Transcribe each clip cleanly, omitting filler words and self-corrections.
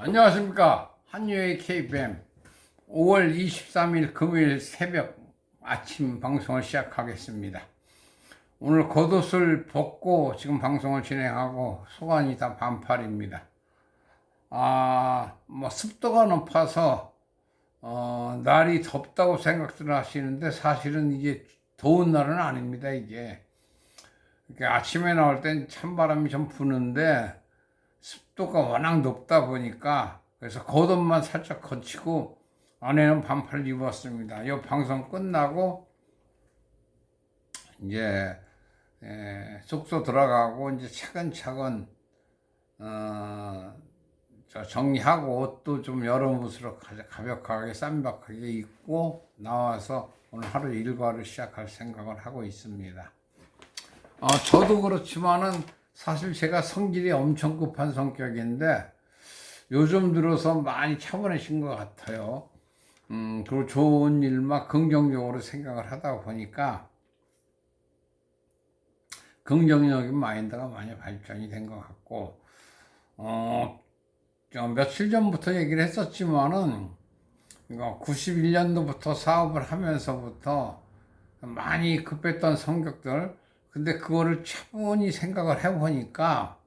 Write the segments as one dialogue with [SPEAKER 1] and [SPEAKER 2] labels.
[SPEAKER 1] 안녕하십니까. 한유의 KBM 5월 23일 금요일 새벽 아침 방송을 시작하겠습니다. 오늘 겉옷을 벗고 지금 방송을 진행하고 소관이 다 반팔입니다. 습도가 높아서 날이 덥다고 생각들 하시는데 사실은 이게 더운 날은 아닙니다. 이게 아침에 나올 땐 찬바람이 좀 부는데 습도가 워낙 높다 보니까 그래서 겉옷만 살짝 걸치고 안에는 반팔 입었습니다. 이 방송 끝나고 이제 숙소 들어가고 이제 차근차근 정리하고 옷도 좀 여름 옷으로 가볍게 쌈박하게 입고 나와서 오늘 하루 일과를 시작할 생각을 하고 있습니다. 저도 그렇지만은 사실 제가 성질이 엄청 급한 성격인데 요즘 들어서 많이 차분해진 것 같아요. 그리고 좋은 일만 긍정적으로 생각을 하다 보니까 긍정적인 마인드가 많이 발전이 된 것 같고, 며칠 전부터 얘기를 했었지만은 91년도부터 사업을 하면서부터 많이 급했던 성격들, 근데 그거를 차분히 생각을 해보니까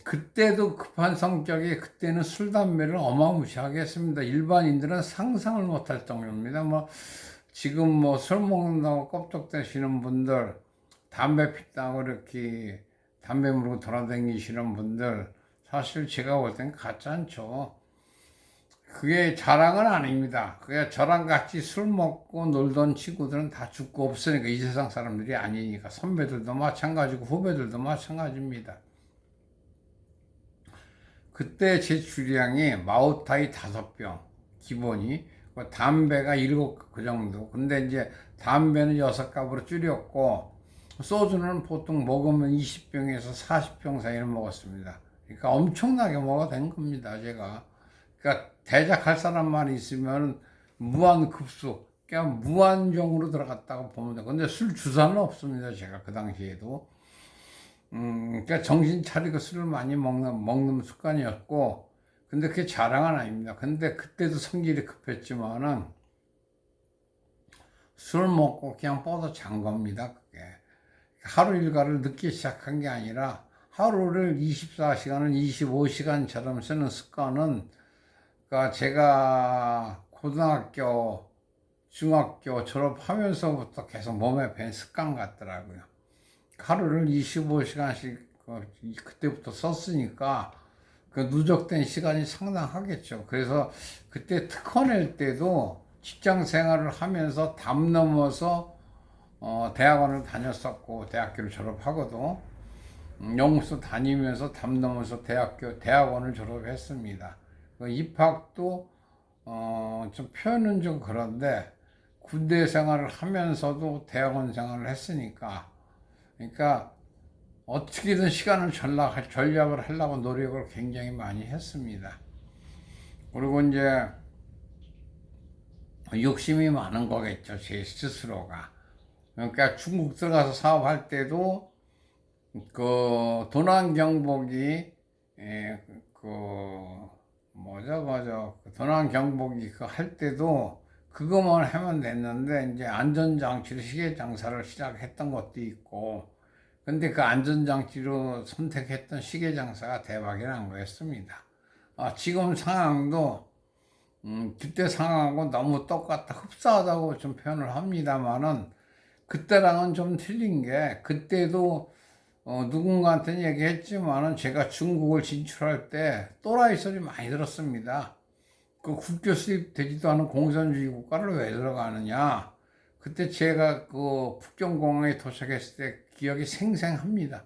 [SPEAKER 1] 그때도 급한 성격이 그때는 술 담배를 어마무시하게 했습니다. 일반인들은 상상을 못할 정도입니다. 지금 술 먹는다고 껍적대시는 분들, 담배 피다고 이렇게 담배 물고 돌아다니시는 분들, 사실 제가 볼 땐 가짜죠. 그게 자랑은 아닙니다. 그게 저랑 같이 술 먹고 놀던 친구들은 다 죽고 없으니까, 이 세상 사람들이 아니니까. 선배들도 마찬가지고 후배들도 마찬가지입니다. 그때 제 주량이 마오타이 5병 기본이, 담배가 7, 그 정도. 근데 이제 담배는 6갑으로 줄였고 소주는 보통 먹으면 20병에서 40병 사이를 먹었습니다. 그러니까 엄청나게 먹어야 된 겁니다, 제가. 그러니까 대작할 사람만 있으면 무한급수, 그냥 무한정으로 들어갔다고 보면 돼. 근데 술 주사는 없습니다, 제가 그 당시에도. 그러니까 정신 차리고 술을 많이 먹는 습관이었고, 근데 그게 자랑은 아닙니다. 근데 그때도 성질이 급했지만은 술 먹고 그냥 뻗어 잔 겁니다, 그게. 하루 일과를 늦게 시작한 게 아니라 하루를 24시간을 25시간처럼 쓰는 습관은, 그러니까 제가 고등학교, 중학교 졸업하면서부터 계속 몸에 밴 습관 같더라고요. 하루를 25시간씩 그때부터 썼으니까 그 누적된 시간이 상당하겠죠. 그래서 그때 특허 낼 때도 직장 생활을 하면서 담 넘어서 대학원을 다녔었고, 대학교를 졸업하고도 연구소 다니면서 담 넘어서 대학원을 졸업했습니다. 입학도 좀 표현은 좀 그런데 군대 생활을 하면서도 대학원 생활을 했으니까, 그러니까 어떻게든 시간을 전략을 하려고 노력을 굉장히 많이 했습니다. 그리고 이제 욕심이 많은 거겠죠, 제 스스로가. 그러니까 중국 들어가서 사업할 때도 그 도난경보기 도난경보기 할 때도 그것만 하면 됐는데, 이제 안전장치로 시계장사를 시작했던 것도 있고, 근데 그 안전장치로 선택했던 시계장사가 대박이 난 거였습니다. 지금 상황도 그때 상황하고 너무 똑같다, 흡사하다고 좀 표현을 합니다만은, 그때랑은 좀 틀린 게, 그때도 누군가한테는 얘기했지만은 제가 중국을 진출할 때 또라이 소리 많이 들었습니다. 그 국교 수립되지도 않은 공산주의 국가를 왜 들어가느냐. 그때 제가 그 북경공항에 도착했을 때 기억이 생생합니다.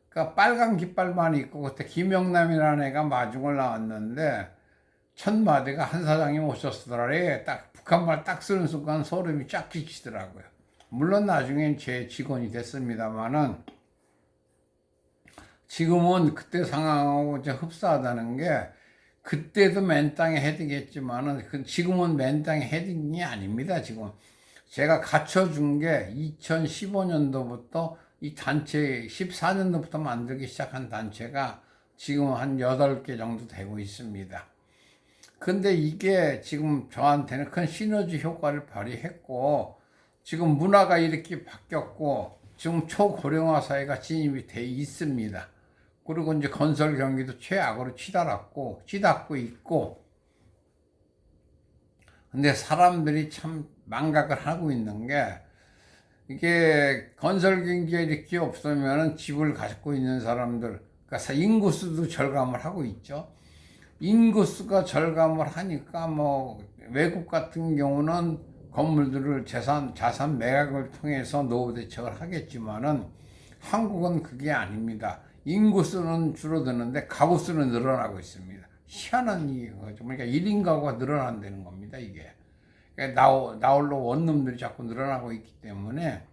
[SPEAKER 1] 그러니까 빨간 깃발만 있고, 그때 김영남이라는 애가 마중을 나왔는데 첫 마디가 "한 사장님 오셨더라." 딱 북한말 딱 쓰는 순간 소름이 쫙 끼치더라고요. 물론 나중엔 제 직원이 됐습니다만은, 지금은 그때 상황하고 이제 흡사하다는 게, 그때도 맨땅에 헤딩했지만은 지금은 맨땅에 헤딩이 아닙니다. 지금 제가 갖춰준 게 2015년도부터 이 단체, 14년도부터 만들기 시작한 단체가 지금 한 8개 정도 되고 있습니다. 근데 이게 지금 저한테는 큰 시너지 효과를 발휘했고, 지금 문화가 이렇게 바뀌었고, 지금 초고령화 사회가 진입이 돼 있습니다. 그리고 이제 건설 경기도 최악으로 치닫고 있고, 근데 사람들이 참 망각을 하고 있는 게, 이게 건설 경기가 이렇게 없으면 집을 갖고 있는 사람들, 그러니까 인구수도 절감을 하고 있죠. 인구수가 절감을 하니까 뭐 외국 같은 경우는 건물들을 자산 매각을 통해서 노후 대책을 하겠지만은 한국은 그게 아닙니다. 인구수는 줄어드는데 가구수는 늘어나고 있습니다. 희한한 얘기죠. 그러니까 1인 가구가 늘어난다는 겁니다, 이게. 그러니까 나홀로 원룸들이 자꾸 늘어나고 있기 때문에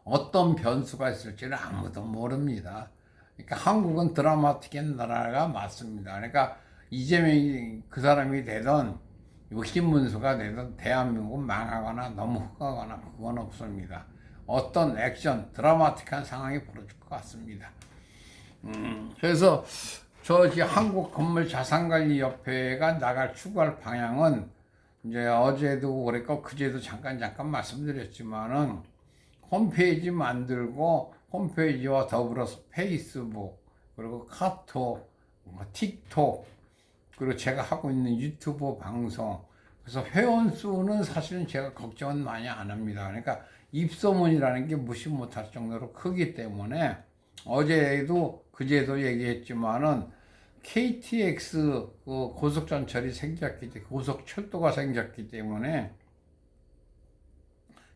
[SPEAKER 1] 어떤 변수가 있을지는 아무도 모릅니다. 그러니까 한국은 드라마틱한 나라가 맞습니다. 그러니까 이재명이 그 사람이 되던 신문수가 되던 대한민국은 망하거나 너무 흑하거나 그건 없습니다. 어떤 액션, 드라마틱한 상황이 벌어질 것 같습니다. 그래서 저기 한국건물자산관리협회가 추구할 방향은 이제 어제도 그랬고 그제도 잠깐 말씀드렸지만은 홈페이지 만들고 홈페이지와 더불어서 페이스북 그리고 카톡, 틱톡 그리고 제가 하고 있는 유튜브 방송 그래서 회원 수는 사실은 제가 걱정은 많이 안 합니다. 그러니까 입소문이라는 게 무시 못할 정도로 크기 때문에 어제도 그제도 얘기했지만은 KTX 고속전철이 생겼기 고속철도가 생겼기 때문에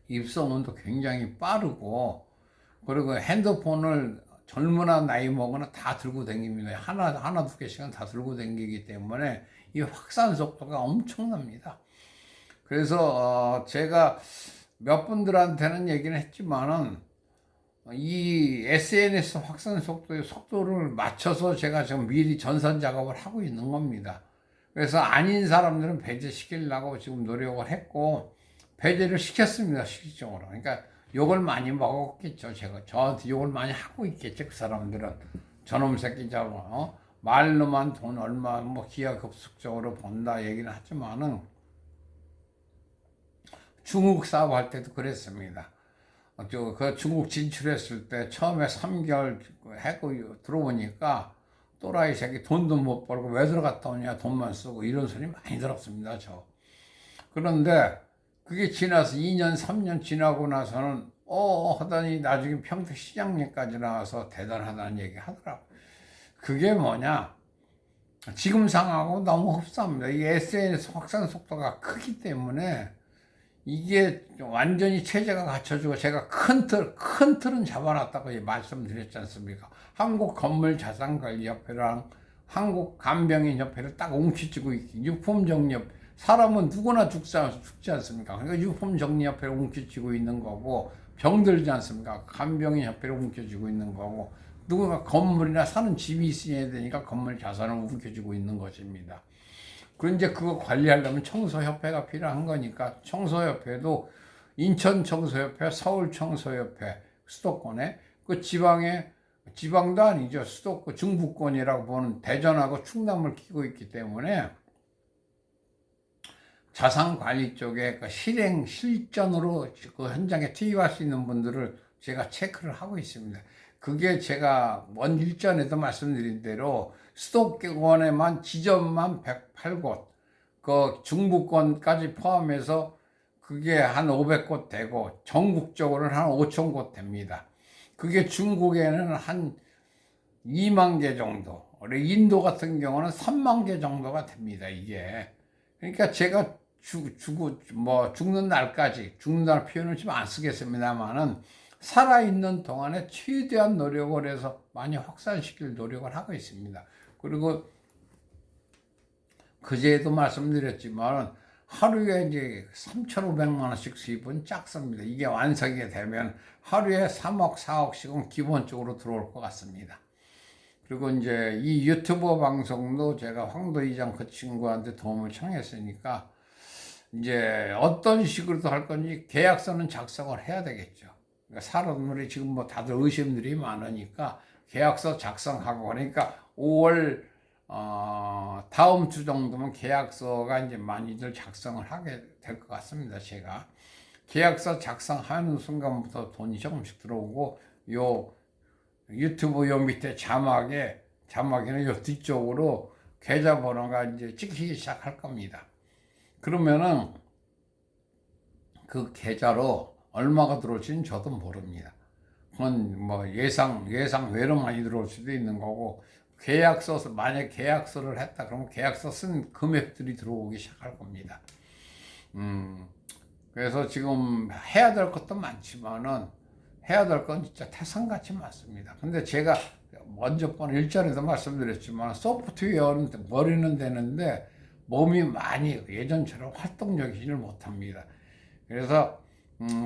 [SPEAKER 1] 입소문도 굉장히 빠르고 그리고 핸드폰을 젊으나 나이 먹으나 다 들고 다닙니다. 하나 두 개씩은 다 들고 다니기 때문에 이 확산 속도가 엄청납니다. 그래서 제가 몇 분들한테는 얘기는 했지만은 이 SNS 확산 속도를 맞춰서 제가 지금 미리 전선 작업을 하고 있는 겁니다. 그래서 아닌 사람들은 배제시키려고 지금 노력을 했고 배제를 시켰습니다, 실질적으로. 그러니까 욕을 많이 먹었겠죠. 제가 저한테 욕을 많이 하고 있겠죠. 그 사람들은 저놈 새끼 저거 말로만 돈 얼마 뭐 기하급수적으로 번다 얘기는 하지만은 중국 사업할 때도 그랬습니다. 그 중국 진출했을 때 처음에 3개월 하고 들어오니까 또라이 새끼 돈도 못 벌고 왜 들어갔다 오냐 돈만 쓰고 이런 소리 많이 들었습니다. 그런데 그게 지나서 2년 3년 지나고 나서는 하더니 나중에 평택시장님까지 나와서 대단하다는 얘기 하더라고. 그게 뭐냐, 지금 상황하고 너무 흡사합니다. 이 SNS 확산 속도가 크기 때문에 이게 완전히 체제가 갖춰지고 제가 큰 틀은 잡아놨다고 말씀드렸지 않습니까? 한국건물자산관리협회랑 한국간병인협회를 딱 웅치지고 유품정리협 사람은 누구나 죽지 않습니까? 그러니까 유품정리협회를 웅치지고 있는 거고 병들지 않습니까? 간병인협회를 웅켜쥐고 있는 거고 누군가 건물이나 사는 집이 있어야 되니까 건물 자산을 웅켜쥐고 있는 것입니다. 그리고 이제 그거 관리하려면 청소협회가 필요한 거니까 청소협회도 인천청소협회, 서울청소협회, 수도권에 그 지방도 아니죠. 수도권 중부권이라고 보는 대전하고 충남을 끼고 있기 때문에 자산관리 쪽에 그 실전으로 그 현장에 투입할 수 있는 분들을 제가 체크를 하고 있습니다. 그게 제가 먼 일전에도 말씀드린 대로 수도권에만 지점만 108곳, 그 중부권까지 포함해서 그게 한 500곳 되고 전국적으로는 한 5,000곳 됩니다. 그게 중국에는 한 2만 개 정도, 인도 같은 경우는 3만 개 정도가 됩니다. 이게 그러니까 제가 죽는 날까지 죽는 날 표현을 좀 안 쓰겠습니다만은 살아있는 동안에 최대한 노력을 해서 많이 확산시킬 노력을 하고 있습니다. 그리고 그제도 말씀드렸지만 하루에 이제 3,500만 원씩 수입은 작습니다. 이게 완성이 되면 하루에 3억, 4억씩은 기본적으로 들어올 것 같습니다. 그리고 이제 이 유튜버 방송도 제가 황도 이장 그 친구한테 도움을 청했으니까 이제 어떤 식으로도 할 건지 계약서는 작성을 해야 되겠죠. 그러니까 사람들이 지금 뭐 다들 의심들이 많으니까 계약서 작성하고 그러니까 5월 다음 주 정도면 계약서가 이제 많이들 작성을 하게 될 것 같습니다. 제가 계약서 작성하는 순간부터 돈이 조금씩 들어오고 요 유튜브 요 밑에 자막에는 요 뒤쪽으로 계좌번호가 이제 찍히기 시작할 겁니다. 그러면은 그 계좌로 얼마가 들어올지는 저도 모릅니다. 그건 뭐 예상 외로 많이 들어올 수도 있는 거고 만약 계약서를 했다 그러면 계약서 쓴 금액들이 들어오기 시작할 겁니다. 그래서 지금 해야 될 것도 많지만은 해야 될 건 진짜 태산같이 많습니다. 근데 제가 먼저 번 일전에도 말씀드렸지만 소프트웨어는 머리는 되는데 몸이 많이 예전처럼 활동적이지를 못합니다. 그래서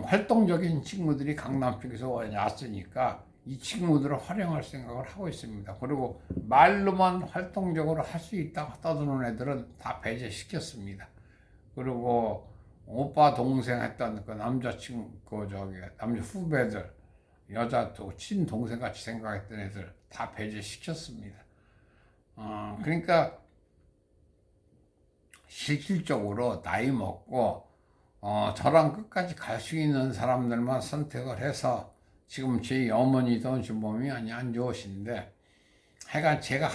[SPEAKER 1] 활동적인 친구들이 강남 쪽에서 왔으니까 이 친구들을 활용할 생각을 하고 있습니다. 그리고 말로만 활동적으로 할 수 있다고 떠드는 애들은 다 배제시켰습니다. 그리고 오빠 동생 했던 그 남자친구 남자 후배들 여자 또 친동생 같이 생각했던 애들 다 배제시켰습니다. 그러니까 실질적으로 나이 먹고 저랑 끝까지 갈 수 있는 사람들만 선택을 해서 지금 제 어머니도 지금 몸이 안 좋으신데 하여간 제가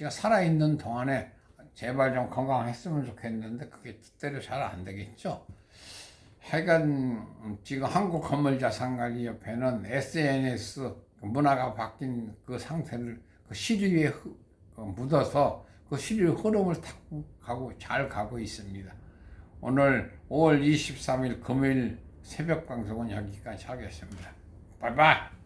[SPEAKER 1] 살아있는 동안에 제발 좀 건강했으면 좋겠는데 그게 뜻대로 잘 안 되겠죠. 하여간 지금 한국건물자산관리협회는 SNS 문화가 바뀐 그 상태를 그 시류에 묻어서 그 시류의 흐름을 타고 잘 가고 있습니다. 오늘 5월 23일 금요일 새벽 방송은 여기까지 하겠습니다. 바이바이.